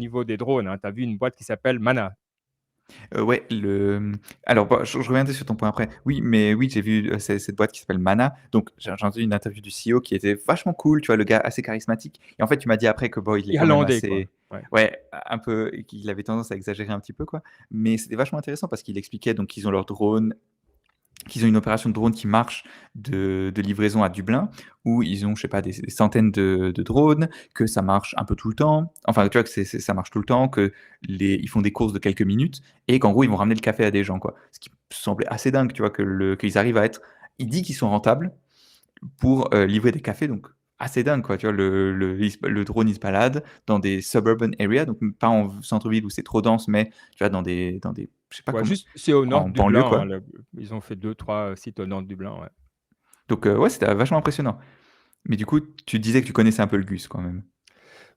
niveau des drones, hein. Tu as vu une boîte qui s'appelle Mana. Ouais, alors bah, je reviendrai sur ton point après. Oui, mais oui, j'ai vu, cette boîte qui s'appelle Mana. Donc j'ai entendu une interview du CEO qui était vachement cool, tu vois? Le gars assez charismatique et en fait, tu m'as dit après que bon, il est quand même Irlandais, quoi. assez Ouais. ouais, un peu qu'il avait tendance à exagérer un petit peu, quoi. Mais c'était vachement intéressant parce qu'il expliquait donc qu'ils ont leurs drones, qu'ils ont une opération de drone qui marche de livraison à Dublin, où ils ont, je sais pas, des centaines de drones, que ça marche un peu tout le temps. Enfin, tu vois, que ça marche tout le temps, que ils font des courses de quelques minutes, et qu'en gros, ils vont ramener le café à des gens, quoi. Ce qui semblait assez dingue, tu vois, qu'ils arrivent à être. Il dit qu'ils sont rentables pour livrer des cafés, donc assez dingue, quoi. Tu vois, le drone, il se balade dans des suburban areas, donc pas en centre-ville où c'est trop dense, mais tu vois, dans des, je sais pas Ouais, comment, juste c'est au nord en de banlieue, Dublin, hein, quoi. le ils ont fait deux trois sites au nord de Dublin, ouais. Donc, ouais, c'était vachement impressionnant. Mais du coup, tu disais que tu connaissais un peu le GUS quand même?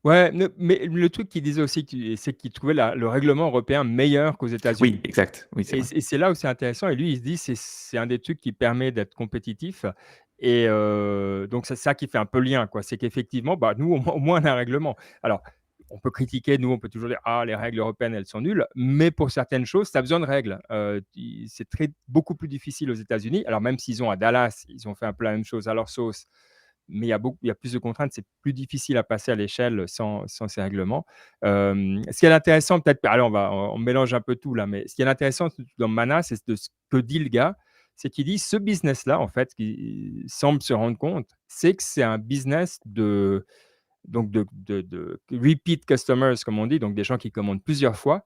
Ouais, mais le truc qu'il disait aussi, c'est qu'il trouvait le règlement européen meilleur qu'aux Oui, États-Unis exact. Oui, c'est vrai. et c'est là où c'est intéressant et lui, il se dit: C'est un des trucs qui permet d'être compétitif» et donc c'est ça qui fait un peu lien, quoi. C'est qu'effectivement, bah, nous, au moins, on a un règlement. Alors, on peut critiquer, nous, on peut toujours dire: «Ah, les règles européennes, elles sont nulles», mais pour certaines choses, tu as besoin de règles. I C'est beaucoup plus difficile aux États-Unis. Alors même s'ils ont à Dallas, ils ont fait un peu la même chose à leur sauce, mais il y a plus de contraintes, c'est plus difficile à passer à l'échelle sans ces règlements. Ce qui est intéressant peut-être, allez, on mélange un peu tout là, mais ce qui est intéressant dans Mana, c'est de ce que dit le gars, c'est qu'il dit: «Ce business-là, en fait, qu'il semble se rendre compte, c'est que c'est un business de repeat customers», comme on dit, donc des gens qui commandent plusieurs fois,